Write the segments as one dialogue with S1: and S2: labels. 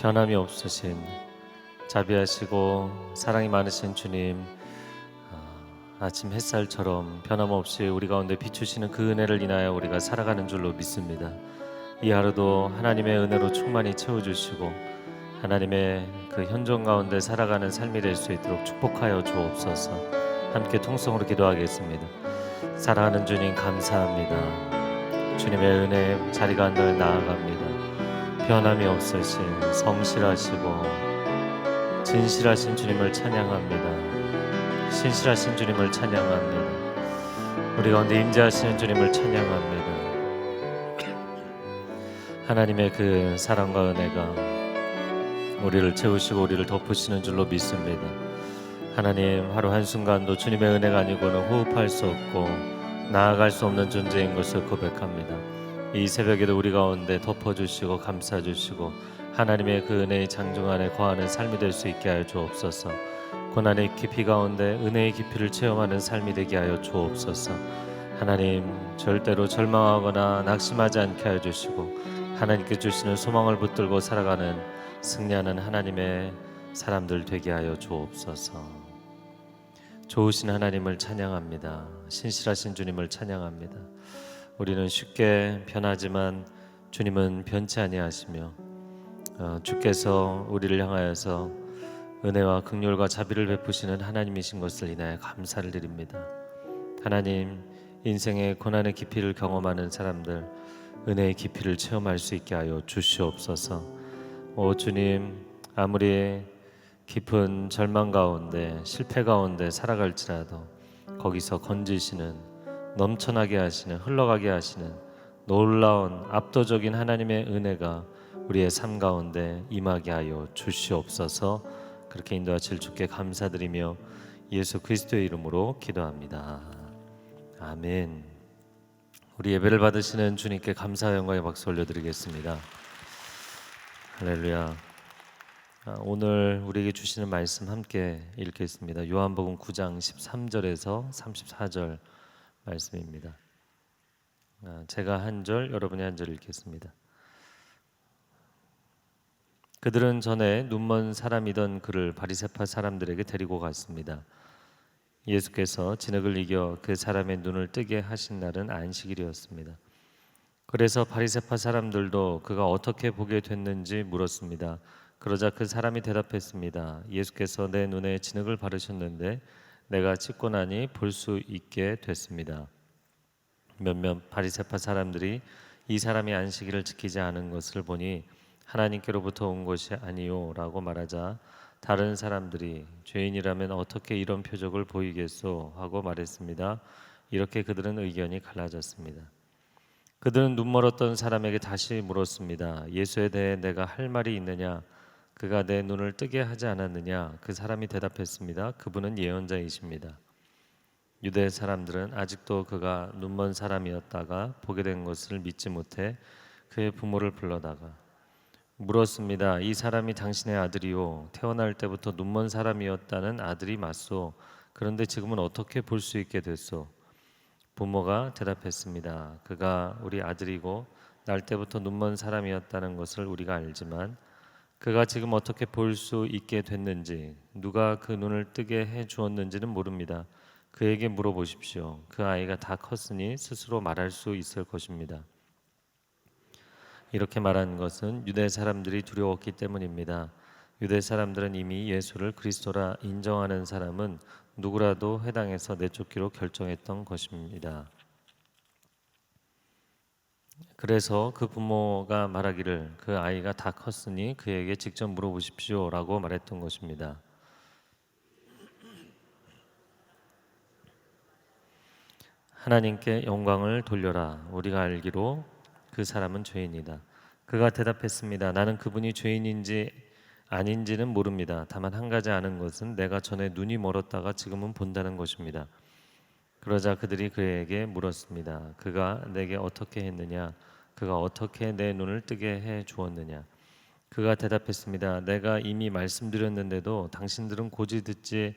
S1: 변함이 없으신 자비하시고 사랑이 많으신 주님, 아침 햇살처럼 변함없이 우리 가운데 비추시는 그 은혜를 인하여 우리가 살아가는 줄로 믿습니다. 이 하루도 하나님의 은혜로 충만히 채워주시고 하나님의 그 현존 가운데 살아가는 삶이 될 수 있도록 축복하여 주옵소서. 함께 통성으로 기도하겠습니다. 사랑하는 주님 감사합니다. 주님의 은혜 자리가 한 덜 나아갑니다. 변함이 없으신 성실하시고 진실하신 주님을 찬양합니다. 신실하신 주님을 찬양합니다. 우리 가운데 임재하시는 주님을 찬양합니다. 하나님의 그 사랑과 은혜가 우리를 채우시고 우리를 덮으시는 줄로 믿습니다. 하나님, 하루 한순간도 주님의 은혜가 아니고는 호흡할 수 없고 나아갈 수 없는 존재인 것을 고백합니다. 이 새벽에도 우리 가운데 덮어주시고 감싸주시고 하나님의 그 은혜의 장중 안에 거하는 삶이 될 수 있게 하여 주옵소서. 고난의 깊이 가운데 은혜의 깊이를 체험하는 삶이 되게 하여 주옵소서. 하나님, 절대로 절망하거나 낙심하지 않게 하여 주시고 하나님께 주시는 소망을 붙들고 살아가는 승리하는 하나님의 사람들 되게 하여 주옵소서. 좋으신 하나님을 찬양합니다. 신실하신 주님을 찬양합니다. 우리는 쉽게 변하지만 주님은 변치 아니하시며 주께서 우리를 향하여서 은혜와 긍휼과 자비를 베푸시는 하나님이신 것을 인하여 감사를 드립니다. 하나님, 인생의 고난의 깊이를 경험하는 사람들 은혜의 깊이를 체험할 수 있게 하여 주시옵소서. 오 주님, 아무리 깊은 절망 가운데 실패 가운데 살아갈지라도 거기서 건지시는, 넘쳐나게 하시는, 흘러가게 하시는 놀라운 압도적인 하나님의 은혜가 우리의 삶 가운데 임하게 하여 주시옵소서. 그렇게 인도하실 주께 감사드리며 예수 그리스도의 이름으로 기도합니다. 아멘. 우리 예배를 받으시는 주님께 감사와 영광의 박수 올려드리겠습니다. 할렐루야. 오늘 우리에게 주시는 말씀 함께 읽겠습니다. 요한복음 9장 13절에서 34절 말씀입니다. 제가 한 절, 여러분이 한 절 읽겠습니다. 그들은 전에 눈먼 사람이던 그를 바리새파 사람들에게 데리고 갔습니다. 예수께서 진흙을 이겨 그 사람의 눈을 뜨게 하신 날은 안식일이었습니다. 그래서 바리새파 사람들도 그가 어떻게 보게 됐는지 물었습니다. 그러자 그 사람이 대답했습니다. 예수께서 내 눈에 진흙을 바르셨는데 내가 찍고 나니 볼 수 있게 됐습니다. 몇몇 바리새파 사람들이 이 사람이 안식일을 지키지 않은 것을 보니 하나님께로부터 온 것이 아니요 라고 말하자 다른 사람들이 죄인이라면 어떻게 이런 표적을 보이겠소 하고 말했습니다. 이렇게 그들은 의견이 갈라졌습니다. 그들은 눈멀었던 사람에게 다시 물었습니다. 예수에 대해 내가 할 말이 있느냐? 그가 내 눈을 뜨게 하지 않았느냐? 그 사람이 대답했습니다. 그분은 예언자이십니다. 유대 사람들은 아직도 그가 눈먼 사람이었다가 보게 된 것을 믿지 못해 그의 부모를 불러다가 물었습니다. 이 사람이 당신의 아들이요 태어날 때부터 눈먼 사람이었다는 아들이 맞소. 그런데 지금은 어떻게 볼 수 있게 됐소? 부모가 대답했습니다. 그가 우리 아들이고 날 때부터 눈먼 사람이었다는 것을 우리가 알지만 그가 지금 어떻게 볼 수 있게 됐는지, 누가 그 눈을 뜨게 해 주었는지는 모릅니다. 그에게 물어보십시오. 그 아이가 다 컸으니 스스로 말할 수 있을 것입니다. 이렇게 말한 것은 유대 사람들이 두려웠기 때문입니다. 유대 사람들은 이미 예수를 그리스도라 인정하는 사람은 누구라도 회당에서 내쫓기로 결정했던 것입니다. 그래서 그 부모가 말하기를 그 아이가 다 컸으니 그에게 직접 물어보십시오 라고 말했던 것입니다. 하나님께 영광을 돌려라. 우리가 알기로 그 사람은 죄인이다. 그가 대답했습니다. 나는 그분이 죄인인지 아닌지는 모릅니다. 다만 한 가지 아는 것은 내가 전에 눈이 멀었다가 지금은 본다는 것입니다. 그러자 그들이 그에게 물었습니다. 그가 내게 어떻게 했느냐? 그가 어떻게 내 눈을 뜨게 해 주었느냐? 그가 대답했습니다. 내가 이미 말씀드렸는데도 당신들은 고지 듣지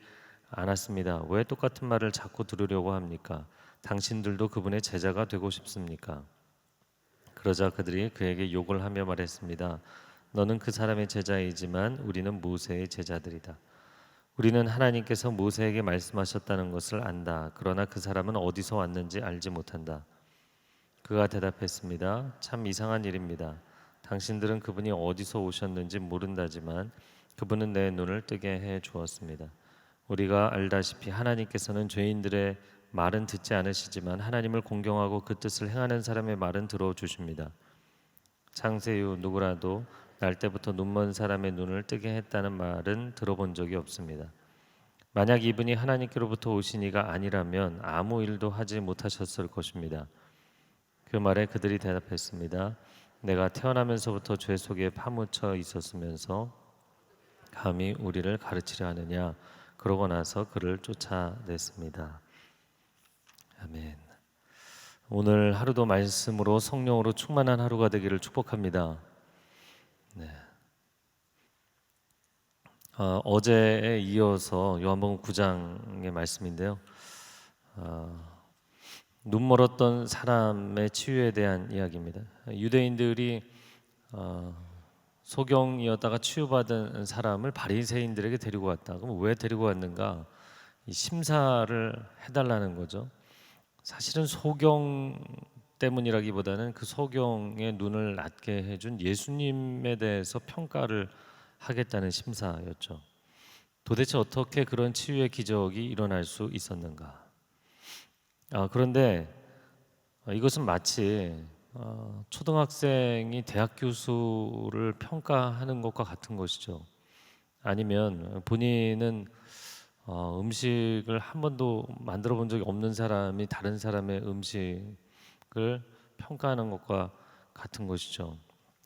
S1: 않았습니다. 왜 똑같은 말을 자꾸 들으려고 합니까? 당신들도 그분의 제자가 되고 싶습니까? 그러자 그들이 그에게 욕을 하며 말했습니다. 너는 그 사람의 제자이지만 우리는 모세의 제자들이다. 우리는 하나님께서 모세에게 말씀하셨다는 것을 안다. 그러나 그 사람은 어디서 왔는지 알지 못한다. 그가 대답했습니다. 참 이상한 일입니다. 당신들은 그분이 어디서 오셨는지 모른다지만 그분은 내 눈을 뜨게 해 주었습니다. 우리가 알다시피 하나님께서는 죄인들의 말은 듣지 않으시지만 하나님을 공경하고 그 뜻을 행하는 사람의 말은 들어주십니다. 창세 이후 누구라도 날 때부터 눈먼 사람의 눈을 뜨게 했다는 말은 들어본 적이 없습니다. 만약 이분이 하나님께로부터 오신 이가 아니라면 아무 일도 하지 못하셨을 것입니다. 그 말에 그들이 대답했습니다. 내가 태어나면서부터 죄 속에 파묻혀 있었으면서 감히 우리를 가르치려 하느냐. 그러고 나서 그를 쫓아냈습니다. 아멘. 오늘 하루도 말씀으로 성령으로 충만한 하루가 되기를 축복합니다. 네. 어제에 이어서 요한복음 9장의 말씀인데요. 눈 멀었던 사람의 치유에 대한 이야기입니다. 유대인들이 소경이었다가 치유받은 사람을 바리새인들에게 데리고 왔다. 그럼 왜 데리고 왔는가? 심사를 해달라는 거죠. 사실은 소경 때문이라기보다는 그 소경의 눈을 낮게 해준 예수님에 대해서 평가를 하겠다는 심사였죠. 도대체 어떻게 그런 치유의 기적이 일어날 수 있었는가? 그런데 이것은 마치 초등학생이 대학 교수를 평가하는 것과 같은 것이죠. 아니면 본인은 음식을 한 번도 만들어 본 적이 없는 사람이 다른 사람의 음식을 평가하는 것과 같은 것이죠.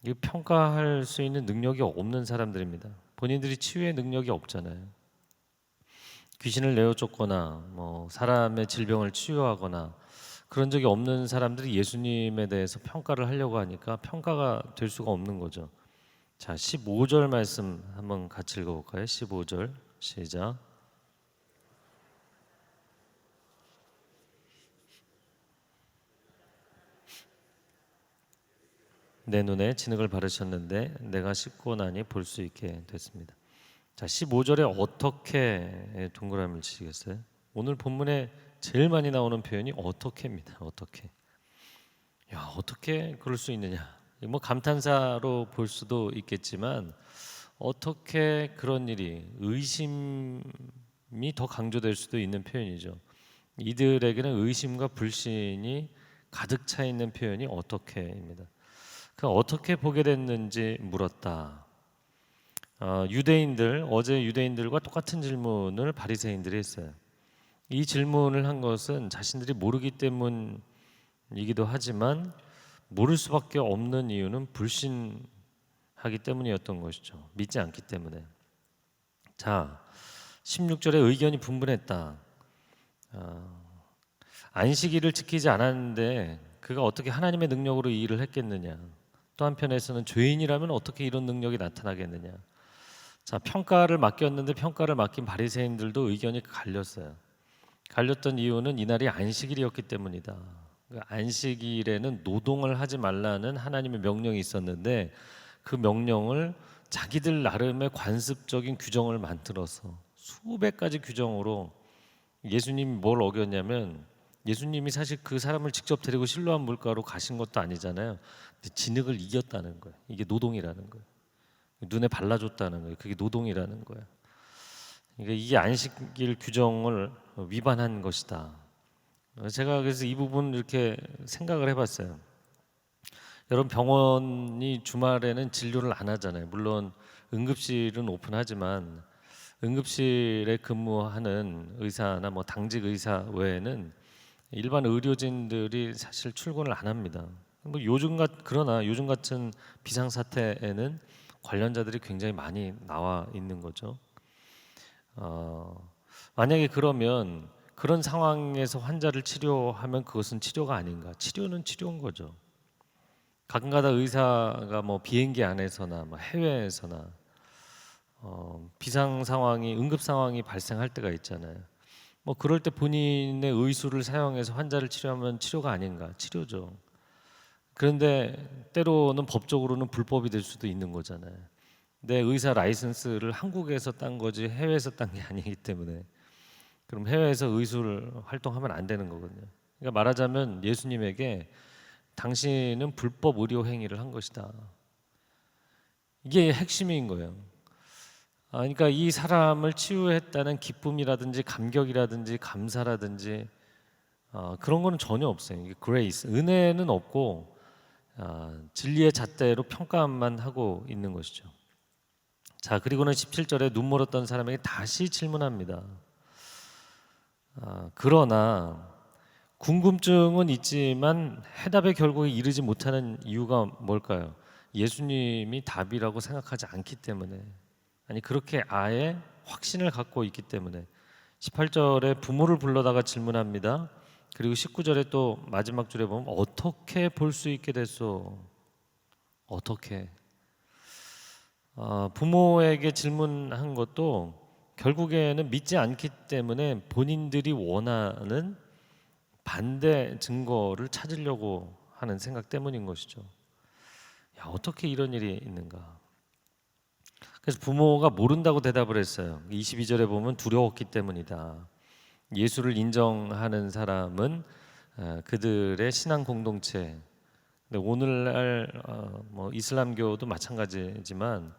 S1: 이 평가할 수 있는 능력이 없는 사람들입니다. 본인들이 치유의 능력이 없잖아요. 귀신을 내어쫓거나 사람의 질병을 치유하거나 그런 적이 없는 사람들이 예수님에 대해서 평가를 하려고 하니까 평가가 될 수가 없는 거죠. 자, 15절 말씀 한번 같이 읽어볼까요? 15절 시작. 내 눈에 진흙을 바르셨는데 내가 씻고 나니 볼 수 있게 됐습니다. 자, 15절에 어떻게 동그라미를 치시겠어요? 오늘 본문에 제일 많이 나오는 표현이 어떻게입니다. 어떻게? 야, 어떻게 그럴 수 있느냐? 감탄사로 볼 수도 있겠지만 어떻게 그런 일이 의심이 더 강조될 수도 있는 표현이죠. 이들에게는 의심과 불신이 가득 차 있는 표현이 어떻게입니다. 그 어떻게 보게 됐는지 물었다. 어제 유대인들과 똑같은 질문을 바리새인들이 했어요. 이 질문을 한 것은 자신들이 모르기 때문이기도 하지만 모를 수밖에 없는 이유는 불신하기 때문이었던 것이죠. 믿지 않기 때문에. 자, 16절에 의견이 분분했다. 안식일을 지키지 않았는데 그가 어떻게 하나님의 능력으로 이 일을 했겠느냐. 또 한편에서는 죄인이라면 어떻게 이런 능력이 나타나겠느냐. 자, 평가를 맡겼는데 평가를 맡긴 바리새인들도 의견이 갈렸어요. 갈렸던 이유는 이날이 안식일이었기 때문이다. 안식일에는 노동을 하지 말라는 하나님의 명령이 있었는데 그 명령을 자기들 나름의 관습적인 규정을 만들어서 수백 가지 규정으로 예수님이 뭘 어겼냐면 예수님이 사실 그 사람을 직접 데리고 실로암 물가로 가신 것도 아니잖아요. 근데 진흙을 이겼다는 거예요. 이게 노동이라는 거예요. 눈에 발라줬다는 거예요. 그게 노동이라는 거예요. 그러니까 이게 안식일 규정을 위반한 것이다. 제가 그래서 이 부분 이렇게 생각을 해봤어요. 여러분 병원이 주말에는 진료를 안 하잖아요. 물론 응급실은 오픈하지만 응급실에 근무하는 의사나 당직 의사 외에는 일반 의료진들이 사실 출근을 안 합니다. 그러나 요즘 같은 비상 사태에는 관련자들이 굉장히 많이 나와 있는 거죠. 만약에 그러면 그런 상황에서 환자를 치료하면 그것은 치료가 아닌가? 치료는 치료인 거죠. 가끔가다 의사가 비행기 안에서나 해외에서나 비상 상황이 응급 상황이 발생할 때가 있잖아요. 그럴 때 본인의 의술을 사용해서 환자를 치료하면 치료가 아닌가? 치료죠. 그런데 때로는 법적으로는 불법이 될 수도 있는 거잖아요. 내 의사 라이선스를 한국에서 딴 거지 해외에서 딴 게 아니기 때문에 그럼 해외에서 의술 활동하면 안 되는 거거든요. 그러니까 말하자면 예수님에게 당신은 불법 의료 행위를 한 것이다. 이게 핵심인 거예요. 그러니까 이 사람을 치유했다는 기쁨이라든지 감격이라든지 감사라든지 그런 거는 전혀 없어요. 이게 그레이스, 은혜는 없고 진리의 잣대로 평가만 하고 있는 것이죠. 자, 그리고는 17절에 눈 멀었던 사람에게 다시 질문합니다. 그러나 궁금증은 있지만 해답에 결국에 이르지 못하는 이유가 뭘까요? 예수님이 답이라고 생각하지 않기 때문에, 아니 그렇게 아예 확신을 갖고 있기 때문에. 18절에 부모를 불러다가 질문합니다. 그리고 19절에 또 마지막 줄에 보면 어떻게 볼 수 있게 됐소? 어떻게? 부모에게 질문한 것도 결국에는 믿지 않기 때문에 본인들이 원하는 반대 증거를 찾으려고 하는 생각 때문인 것이죠. 야, 어떻게 이런 일이 있는가? 그래서 부모가 모른다고 대답을 했어요. 22절에 보면 두려웠기 때문이다. 예수를 인정하는 사람은 그들의 신앙 공동체. 근데 오늘날 뭐 이슬람교도 마찬가지지만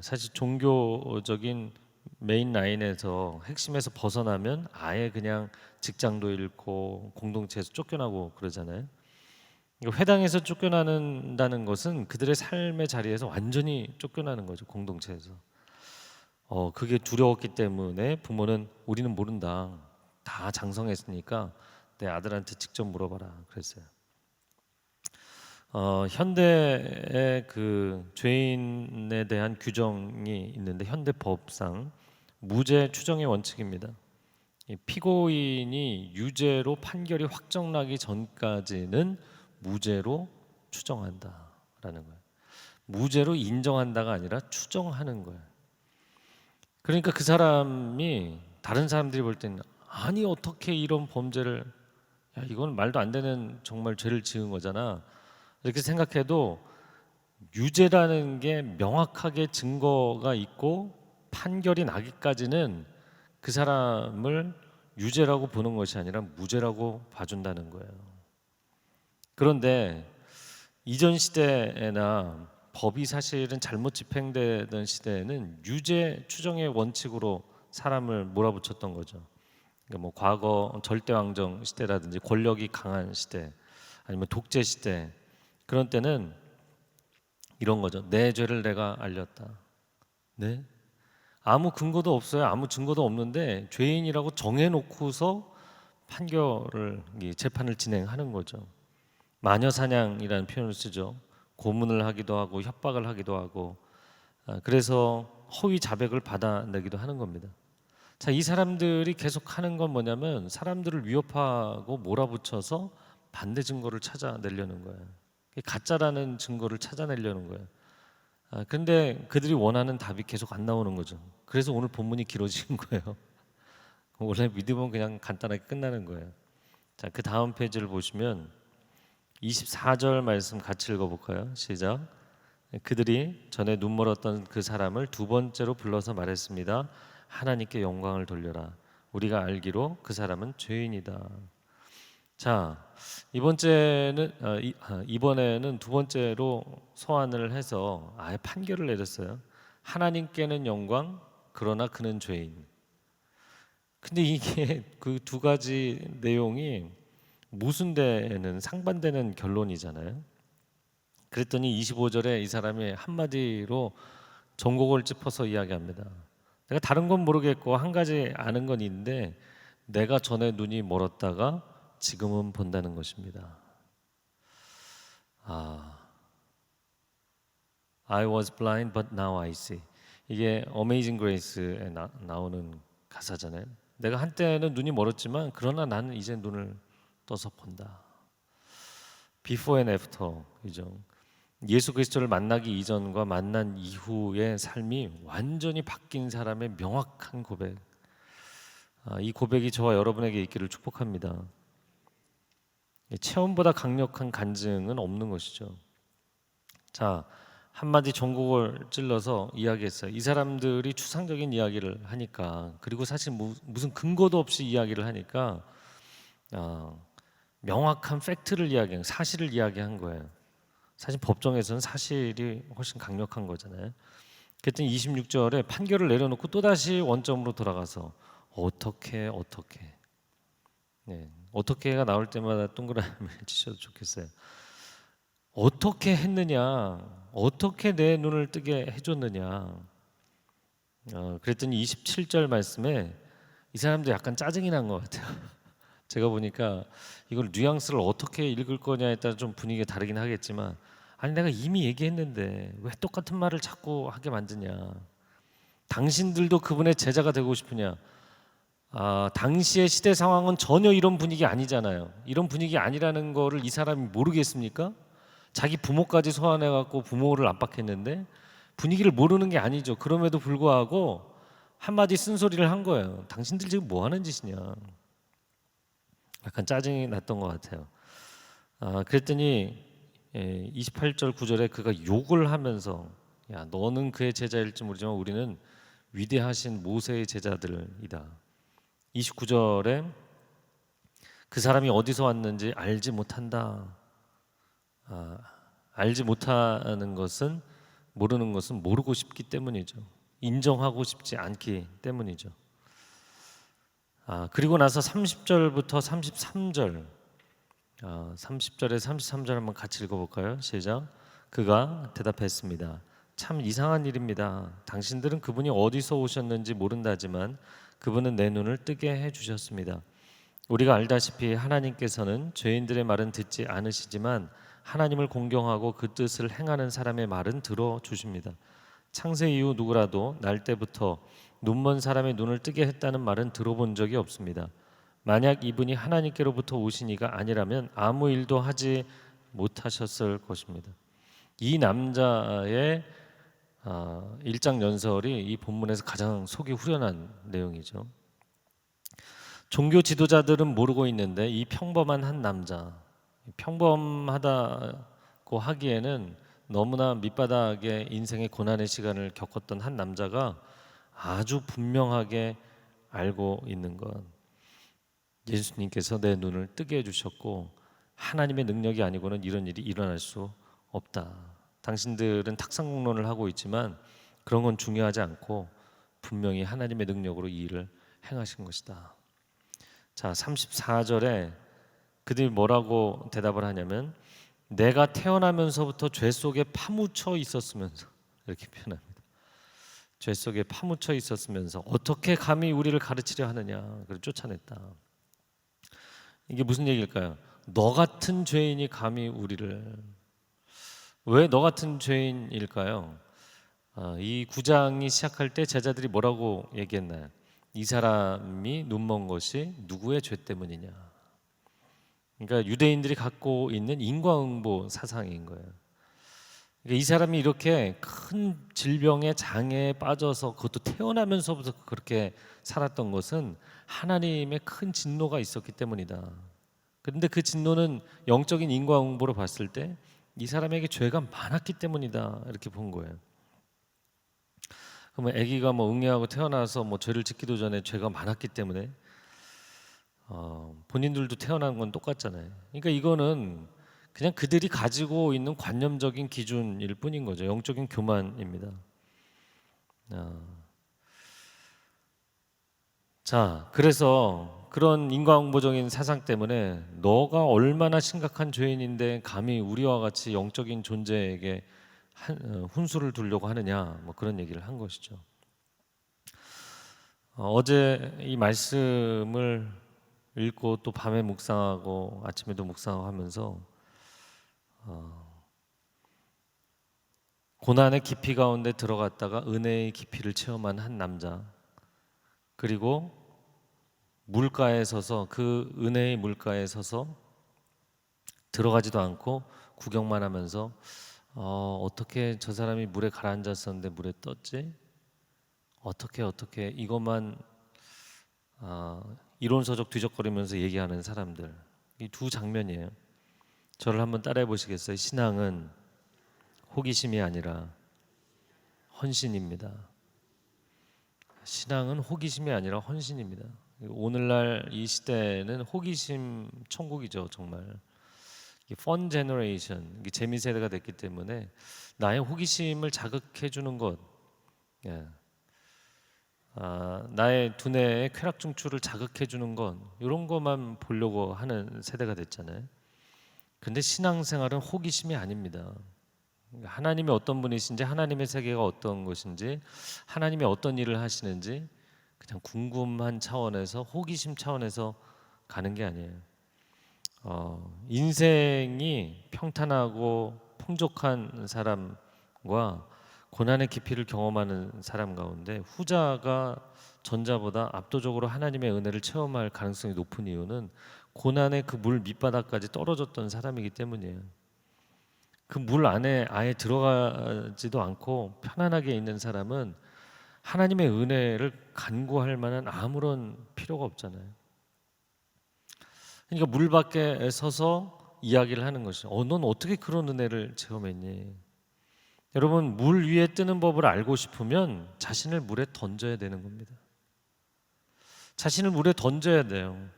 S1: 사실 종교적인 메인 라인에서 핵심에서 벗어나면 아예 그냥 직장도 잃고 공동체에서 쫓겨나고 그러잖아요. 그러니까 회당에서 쫓겨나는다는 것은 그들의 삶의 자리에서 완전히 쫓겨나는 거죠. 공동체에서. 그게 두려웠기 때문에 부모는 우리는 모른다. 다 장성했으니까 내 아들한테 직접 물어봐라 그랬어요. 현대의 그 죄인에 대한 규정이 있는데 현대 법상 무죄 추정의 원칙입니다. 이 피고인이 유죄로 판결이 확정나기 전까지는 무죄로 추정한다라는 거예요. 무죄로 인정한다가 아니라 추정하는 거예요. 그러니까 그 사람이 다른 사람들이 볼 때는 아니 어떻게 이런 범죄를, 야 이건 말도 안 되는 정말 죄를 지은 거잖아 이렇게 생각해도 유죄라는 게 명확하게 증거가 있고 판결이 나기까지는 그 사람을 유죄라고 보는 것이 아니라 무죄라고 봐준다는 거예요. 그런데 이전 시대나 법이 사실은 잘못 집행되던 시대에는 유죄 추정의 원칙으로 사람을 몰아붙였던 거죠. 그러니까 뭐 과거 절대왕정 시대라든지 권력이 강한 시대 아니면 독재 시대 그런 때는 이런 거죠. 내 죄를 내가 알렸다. 네? 아무 근거도 없어요. 아무 증거도 없는데 죄인이라고 정해놓고서 판결을 재판을 진행하는 거죠. 마녀사냥이라는 표현을 쓰죠. 고문을 하기도 하고 협박을 하기도 하고 그래서 허위 자백을 받아내기도 하는 겁니다. 자, 이 사람들이 계속 하는 건 뭐냐면 사람들을 위협하고 몰아붙여서 반대 증거를 찾아내려는 거예요. 가짜라는 증거를 찾아내려는 거예요. 근데 그들이 원하는 답이 계속 안 나오는 거죠. 그래서 오늘 본문이 길어진 거예요. 원래 믿음은 그냥 간단하게 끝나는 거예요. 자, 그 다음 페이지를 보시면 24절 말씀 같이 읽어볼까요? 시작. 그들이 전에 눈 멀었던 그 사람을 두 번째로 불러서 말했습니다. 하나님께 영광을 돌려라. 우리가 알기로 그 사람은 죄인이다. 자, 이번에는 두 번째로 소환을 해서 아예 판결을 내렸어요. 하나님께는 영광, 그러나 그는 죄인. 근데 이게 그 두 가지 내용이 모순되는 상반되는 결론이잖아요. 그랬더니 25절에 이 사람이 한마디로 전곡을 짚어서 이야기합니다. 내가 다른 건 모르겠고 한 가지 아는 건 있는데 내가 전에 눈이 멀었다가 지금은 본다는 것입니다. I was blind but now I see. 이게 Amazing Grace에 나오는 가사잖아요. 내가 한때는 눈이 멀었지만 그러나 나는 이제 눈을 떠서 본다. Before and after이죠. 예수 그리스도를 만나기 이전과 만난 이후의 삶이 완전히 바뀐 사람의 명확한 고백. 이 고백이 저와 여러분에게 있기를 축복합니다. 체험보다 강력한 간증은 없는 것이죠. 자, 한마디 전곡을 찔러서 이야기했어요. 이 사람들이 추상적인 이야기를 하니까, 그리고 사실 무슨 근거도 없이 이야기를 하니까 명확한 팩트를 이야기한, 사실을 이야기한 거예요. 사실 법정에서는 사실이 훨씬 강력한 거잖아요. 그랬더니 26절에 판결을 내려놓고 또다시 원점으로 돌아가서 어떻게 네, 어떻게가 나올 때마다 동그라미를 치셔도 좋겠어요. 어떻게 했느냐, 어떻게 내 눈을 뜨게 해줬느냐. 그랬더니 27절 말씀에 이 사람도 약간 짜증이 난 것 같아요. 제가 보니까 이걸 뉘앙스를 어떻게 읽을 거냐에 따라 좀 분위기가 다르긴 하겠지만, 아니 내가 이미 얘기했는데 왜 똑같은 말을 자꾸 하게 만드냐. 당신들도 그분의 제자가 되고 싶으냐. 당시의 시대 상황은 전혀 이런 분위기 아니잖아요. 이런 분위기 아니라는 거를 이 사람이 모르겠습니까? 자기 부모까지 소환해 갖고 부모를 압박했는데 분위기를 모르는 게 아니죠. 그럼에도 불구하고 한마디 쓴소리를 한 거예요. 당신들 지금 뭐 하는 짓이냐. 약간 짜증이 났던 것 같아요. 그랬더니 28절 9절에 그가 욕을 하면서, 야 너는 그의 제자일지 모르지만 우리는 위대하신 모세의 제자들이다. 29절에 그 사람이 어디서 왔는지 알지 못한다. 알지 못하는 것은, 모르는 것은 모르고 싶기 때문이죠. 인정하고 싶지 않기 때문이죠. 그리고 나서 30절부터 33절, 30절에 33절 한번 같이 읽어볼까요? 시작. 그가 대답했습니다. 참 이상한 일입니다. 당신들은 그분이 어디서 오셨는지 모른다지만 그분은 내 눈을 뜨게 해주셨습니다. 우리가 알다시피 하나님께서는 죄인들의 말은 듣지 않으시지만 하나님을 공경하고 그 뜻을 행하는 사람의 말은 들어주십니다. 창세 이후 누구라도 날 때부터 눈먼 사람의 눈을 뜨게 했다는 말은 들어본 적이 없습니다. 만약 이분이 하나님께로부터 오신 이가 아니라면 아무 일도 하지 못하셨을 것입니다. 이 남자의 일장 연설이 이 본문에서 가장 속이 후련한 내용이죠. 종교 지도자들은 모르고 있는데 이 평범한 한 남자, 평범하다고 하기에는 너무나 밑바닥의 인생의 고난의 시간을 겪었던 한 남자가 아주 분명하게 알고 있는 것, 예수님께서 내 눈을 뜨게 해주셨고 하나님의 능력이 아니고는 이런 일이 일어날 수 없다. 당신들은 탁상공론을 하고 있지만 그런 건 중요하지 않고 분명히 하나님의 능력으로 이 일을 행하신 것이다. 자, 34절에 그들이 뭐라고 대답을 하냐면 내가 태어나면서부터 죄 속에 파묻혀 있었으면서, 이렇게 표현합니다. 죄 속에 파묻혀 있었으면서 어떻게 감히 우리를 가르치려 하느냐. 그를 쫓아냈다. 이게 무슨 얘기일까요? 너 같은 죄인이 감히 우리를. 왜 너 같은 죄인일까요? 이 9장이 시작할 때 제자들이 뭐라고 얘기했나요? 이 사람이 눈먼 것이 누구의 죄 때문이냐. 그러니까 유대인들이 갖고 있는 인과응보 사상인 거예요. 그러니까 이 사람이 이렇게 큰 질병의 장애에 빠져서 그것도 태어나면서부터 그렇게 살았던 것은 하나님의 큰 진노가 있었기 때문이다. 그런데 그 진노는 영적인 인과응보로 봤을 때 이 사람에게 죄가 많았기 때문이다, 이렇게 본 거예요. 그러면 아기가 응애하고 태어나서 죄를 짓기도 전에 죄가 많았기 때문에 본인들도 태어난 건 똑같잖아요. 그러니까 이거는 그냥 그들이 가지고 있는 관념적인 기준일 뿐인 거죠. 영적인 교만입니다. 자, 그래서 그런 인과응보적인 사상 때문에 너가 얼마나 심각한 죄인인데 감히 우리와 같이 영적인 존재에게 훈수를 두려고 하느냐, 그런 얘기를 한 것이죠. 어제 이 말씀을 읽고 또 밤에 묵상하고 아침에도 묵상하고 하면서 고난의 깊이 가운데 들어갔다가 은혜의 깊이를 체험한 한 남자, 그리고 물가에 서서, 그 은혜의 물가에 서서 들어가지도 않고 구경만 하면서 어떻게 저 사람이 물에 가라앉았었는데 물에 떴지? 어떻게 이것만 이론서적 뒤적거리면서 얘기하는 사람들, 이 두 장면이에요. 저를 한번 따라해 보시겠어요? 신앙은 호기심이 아니라 헌신입니다. 신앙은 호기심이 아니라 헌신입니다. 오늘날 이 시대는 호기심 천국이죠, 정말. 펀 제너레이션, 재미 세대가 됐기 때문에 나의 호기심을 자극해 주는 것, 예. 나의 두뇌의 쾌락 중추를 자극해 주는 것, 이런 것만 보려고 하는 세대가 됐잖아요. 근데 신앙생활은 호기심이 아닙니다. 하나님이 어떤 분이신지, 하나님의 세계가 어떤 것인지, 하나님이 어떤 일을 하시는지 그냥 궁금한 차원에서, 호기심 차원에서 가는 게 아니에요. 인생이 평탄하고 풍족한 사람과 고난의 깊이를 경험하는 사람 가운데 후자가 전자보다 압도적으로 하나님의 은혜를 체험할 가능성이 높은 이유는 고난의 그 물 밑바닥까지 떨어졌던 사람이기 때문이에요. 그 물 안에 아예 들어가지도 않고 편안하게 있는 사람은 하나님의 은혜를 간구할 만한 아무런 필요가 없잖아요. 그러니까 물 밖에 서서 이야기를 하는 것이, 넌 어떻게 그런 은혜를 체험했니? 여러분, 물 위에 뜨는 법을 알고 싶으면 자신을 물에 던져야 되는 겁니다. 자신을 물에 던져야 돼요.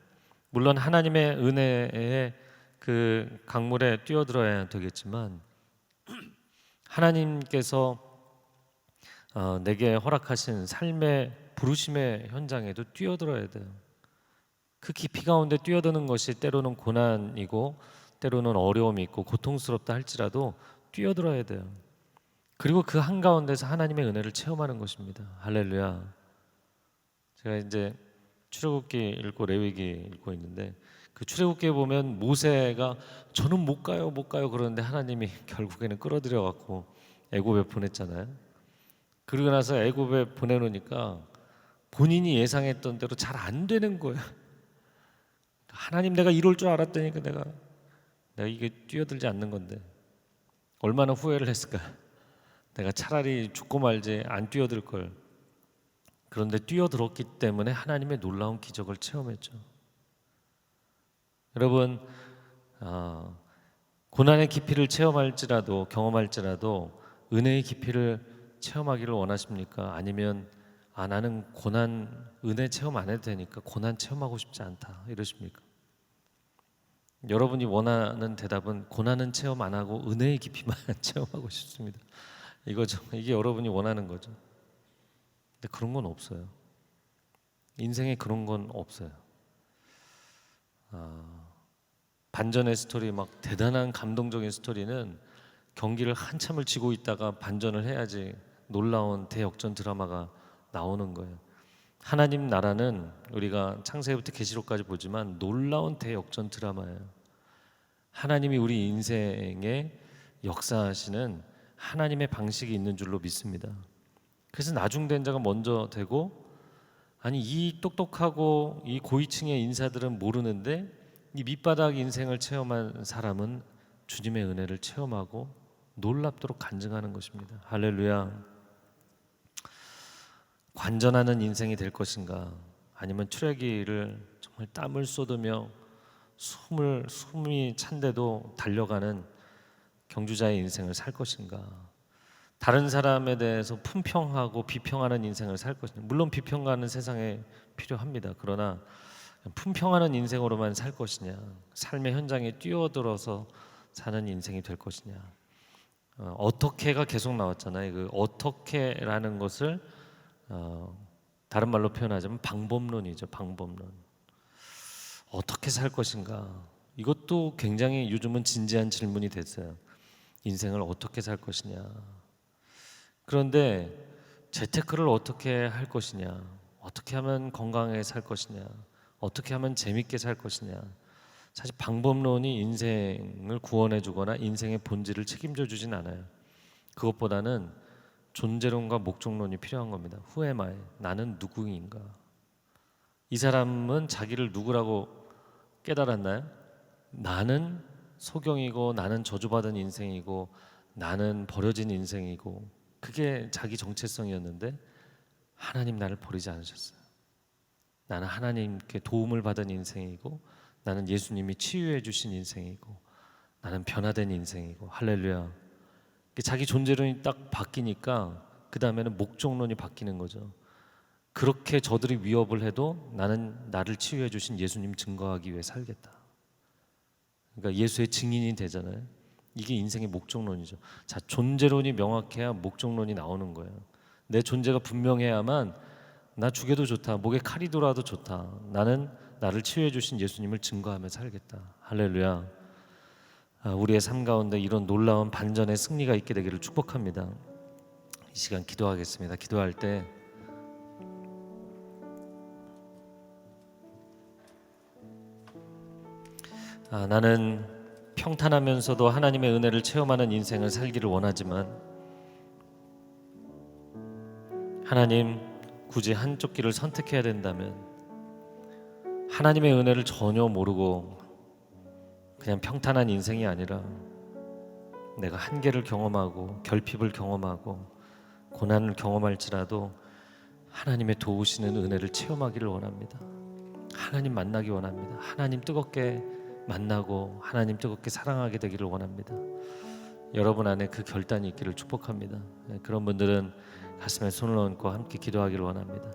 S1: 물론 하나님의 은혜에 그 강물에 뛰어들어야 되겠지만 하나님께서 내게 허락하신 삶의 부르심의 현장에도 뛰어들어야 돼요. 그 깊이 가운데 뛰어드는 것이 때로는 고난이고 때로는 어려움이 있고 고통스럽다 할지라도 뛰어들어야 돼요. 그리고 그 한가운데서 하나님의 은혜를 체험하는 것입니다. 할렐루야. 제가 이제 출애굽기 읽고 레위기 읽고 있는데 그 출애굽기에 보면 모세가 저는 못 가요 그러는데 하나님이 결국에는 끌어들여 갖고 애굽에 보냈잖아요. 그러고 나서 애굽에 보내놓으니까 본인이 예상했던 대로 잘 안 되는 거예요. 하나님, 내가 이럴 줄 알았다니까 내가 이게 뛰어들지 않는 건데 얼마나 후회를 했을까. 내가 차라리 죽고 말지 안 뛰어들 걸. 그런데 뛰어들었기 때문에 하나님의 놀라운 기적을 체험했죠. 여러분, 고난의 깊이를 체험할지라도 경험할지라도 은혜의 깊이를 체험하기를 원하십니까? 아니면 나는 고난 은혜 체험 안 해도 되니까 고난 체험하고 싶지 않다 이러십니까? 여러분이 원하는 대답은 고난은 체험 안 하고 은혜의 깊이만 체험하고 싶습니다. 이거죠. 이게 여러분이 원하는 거죠. 근데 그런 건 없어요. 인생에 그런 건 없어요. 반전의 스토리, 막 대단한 감동적인 스토리는 경기를 한참을 지고 있다가 반전을 해야지 놀라운 대역전 드라마가 나오는 거예요. 하나님 나라는 우리가 창세기부터 계시록까지 보지만 놀라운 대역전 드라마예요. 하나님이 우리 인생에 역사하시는 하나님의 방식이 있는 줄로 믿습니다. 그래서 나중된 자가 먼저 되고, 아니 이 똑똑하고 이 고위층의 인사들은 모르는데 이 밑바닥 인생을 체험한 사람은 주님의 은혜를 체험하고 놀랍도록 간증하는 것입니다. 할렐루야. 관전하는 인생이 될 것인가, 아니면 출애기를 정말 땀을 쏟으며 숨이 찬데도 달려가는 경주자의 인생을 살 것인가, 다른 사람에 대해서 품평하고 비평하는 인생을 살 것인가. 물론 비평가는 세상에 필요합니다. 그러나 품평하는 인생으로만 살 것이냐, 삶의 현장에 뛰어들어서 사는 인생이 될 것이냐. 어떻게가 계속 나왔잖아요. 그 어떻게라는 것을 다른 말로 표현하자면 방법론이죠. 방법론. 어떻게 살 것인가, 이것도 굉장히 요즘은 진지한 질문이 됐어요. 인생을 어떻게 살 것이냐. 그런데 재테크를 어떻게 할 것이냐, 어떻게 하면 건강하게 살 것이냐, 어떻게 하면 재밌게 살 것이냐. 사실 방법론이 인생을 구원해 주거나 인생의 본질을 책임져 주진 않아요. 그것보다는 존재론과 목적론이 필요한 겁니다. Who am I? 나는 누구인가? 이 사람은 자기를 누구라고 깨달았나요? 나는 소경이고, 나는 저주받은 인생이고, 나는 버려진 인생이고, 그게 자기 정체성이었는데 하나님 나를 버리지 않으셨어요. 나는 하나님께 도움을 받은 인생이고, 나는 예수님이 치유해 주신 인생이고, 나는 변화된 인생이고. 할렐루야. 자기 존재론이 딱 바뀌니까 그 다음에는 목적론이 바뀌는 거죠. 그렇게 저들이 위협을 해도 나는 나를 치유해 주신 예수님 증거하기 위해 살겠다. 그러니까 예수의 증인이 되잖아요. 이게 인생의 목적론이죠. 자, 존재론이 명확해야 목적론이 나오는 거예요. 내 존재가 분명해야만 나 죽여도 좋다, 목에 칼이 돌아도 좋다, 나는 나를 치유해 주신 예수님을 증거하며 살겠다. 할렐루야. 우리의 삶 가운데 이런 놀라운 반전의 승리가 있게 되기를 축복합니다. 이 시간 기도하겠습니다. 기도할 때 나는 평탄하면서도 하나님의 은혜를 체험하는 인생을 살기를 원하지만 하나님, 굳이 한쪽 길을 선택해야 된다면 하나님의 은혜를 전혀 모르고 그냥 평탄한 인생이 아니라 내가 한계를 경험하고 결핍을 경험하고 고난을 경험할지라도 하나님의 도우시는 은혜를 체험하기를 원합니다. 하나님 만나기 원합니다. 하나님 뜨겁게 만나고 하나님 뜨겁게 사랑하게 되기를 원합니다. 여러분 안에 그 결단이 있기를 축복합니다. 그런 분들은 가슴에 손을 얹고 함께 기도하기를 원합니다.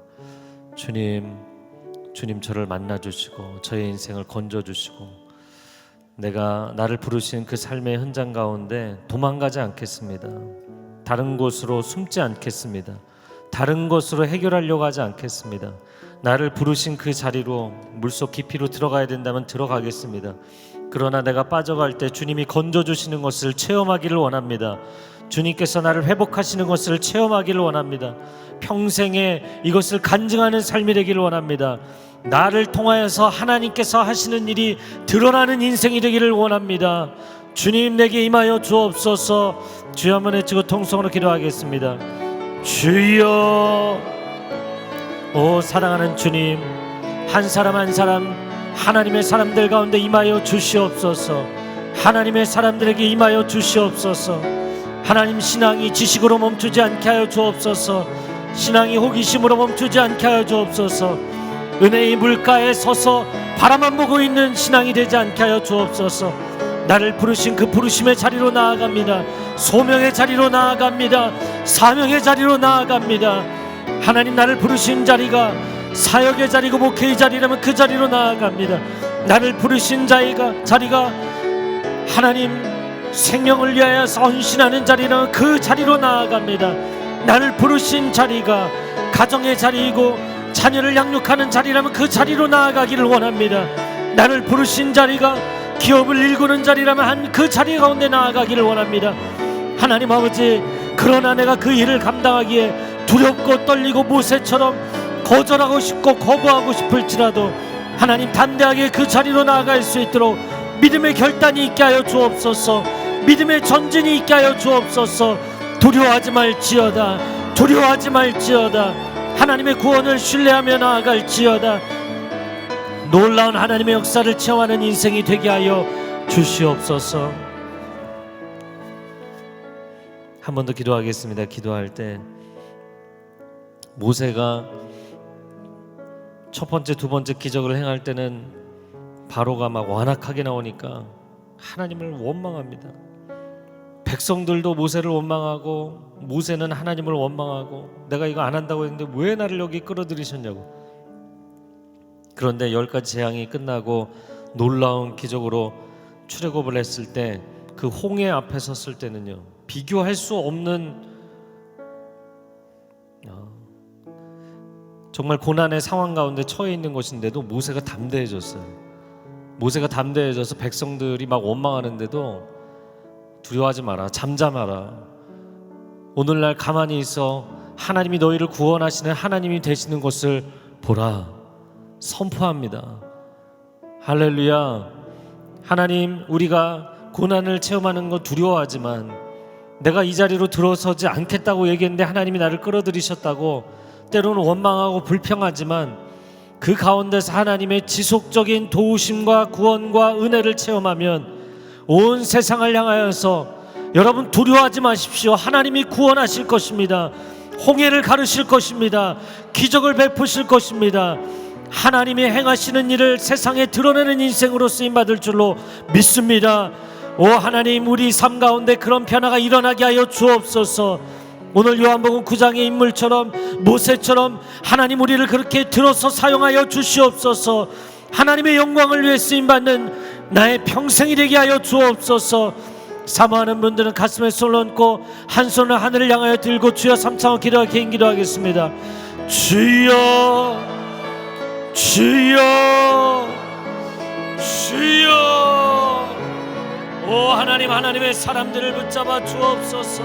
S1: 주님 저를 만나주시고 저의 인생을 건져주시고 내가 나를 부르신 그 삶의 현장 가운데 도망가지 않겠습니다. 다른 곳으로 숨지 않겠습니다. 다른 것으로 해결하려고 하지 않겠습니다. 나를 부르신 그 자리로 물속 깊이로 들어가야 된다면 들어가겠습니다. 그러나 내가 빠져갈 때 주님이 건져주시는 것을 체험하기를 원합니다. 주님께서 나를 회복하시는 것을 체험하기를 원합니다. 평생에 이것을 간증하는 삶이 되기를 원합니다. 나를 통하여서 하나님께서 하시는 일이 드러나는 인생이 되기를 원합니다. 주님 내게 임하여 주옵소서. 주여 한번 외치고 통성으로 기도하겠습니다. 주여. 오 사랑하는 주님, 한 사람 한 사람 하나님의 사람들 가운데 임하여 주시옵소서. 하나님의 사람들에게 임하여 주시옵소서. 하나님, 신앙이 지식으로 멈추지 않게 하여 주옵소서. 신앙이 호기심으로 멈추지 않게 하여 주옵소서. 은혜의 물가에 서서 바라만 보고 있는 신앙이 되지 않게 하여 주옵소서. 나를 부르신 그 부르심의 자리로 나아갑니다. 소명의 자리로 나아갑니다. 사명의 자리로 나아갑니다. 하나님, 나를 부르신 자리가 사역의 자리고 목회의 자리라면 그 자리로 나아갑니다. 나를 부르신 자리가 하나님 생명을 위하여 헌신하는 자리라면 그 자리로 나아갑니다. 나를 부르신 자리가 가정의 자리이고 자녀를 양육하는 자리라면 그 자리로 나아가기를 원합니다. 나를 부르신 자리가 기업을 일구는 자리라면 그 자리 가운데 나아가기를 원합니다. 하나님 아버지, 그러나 내가 그 일을 감당하기에 두렵고 떨리고 모세처럼 거절하고 싶고 거부하고 싶을지라도 하나님, 담대하게 그 자리로 나아갈 수 있도록 믿음의 결단이 있게 하여 주옵소서. 믿음의 전진이 있게 하여 주옵소서. 두려워하지 말지어다. 두려워하지 말지어다. 하나님의 구원을 신뢰하며 나아갈지어다. 놀라운 하나님의 역사를 체험하는 인생이 되게 하여 주시옵소서. 한 번 더 기도하겠습니다. 기도할 때 모세가 첫 번째, 두 번째 기적을 행할 때는 바로가 막 완악하게 나오니까 하나님을 원망합니다. 백성들도 모세를 원망하고 모세는 하나님을 원망하고 내가 이거 안 한다고 했는데 왜 나를 여기 끌어들이셨냐고. 그런데 10가지 재앙이 끝나고 놀라운 기적으로 출애굽을 했을 때 그 홍해 앞에 섰을 때는요, 비교할 수 없는 정말 고난의 상황 가운데 처해 있는 것인데도 모세가 담대해졌어요. 모세가 담대해져서 백성들이 막 원망하는데도 두려워하지 마라, 잠잠하라. 오늘날 가만히 있어 하나님이 너희를 구원하시는 하나님이 되시는 것을 보라. 선포합니다. 할렐루야. 하나님, 우리가 고난을 체험하는 거 두려워하지만 내가 이 자리로 들어서지 않겠다고 얘기했는데 하나님이 나를 끌어들이셨다고 때로는 원망하고 불평하지만 그 가운데서 하나님의 지속적인 도우심과 구원과 은혜를 체험하면 온 세상을 향하여서 여러분 두려워하지 마십시오. 하나님이 구원하실 것입니다. 홍해를 가르실 것입니다. 기적을 베푸실 것입니다. 하나님이 행하시는 일을 세상에 드러내는 인생으로 쓰임받을 줄로 믿습니다. 오 하나님, 우리 삶 가운데 그런 변화가 일어나게 하여 주옵소서. 오늘 요한복음 9장의 인물처럼, 모세처럼 하나님 우리를 그렇게 들어서 사용하여 주시옵소서. 하나님의 영광을 위해 쓰임받는 나의 평생이 되게 하여 주옵소서. 사모하는 분들은 가슴에 손을 얹고 한 손을 하늘을 향하여 들고 주여 삼창을 기도하고 개인 기도하겠습니다. 주여 주여 주여. 오 하나님, 하나님의 사람들을 붙잡아 주옵소서.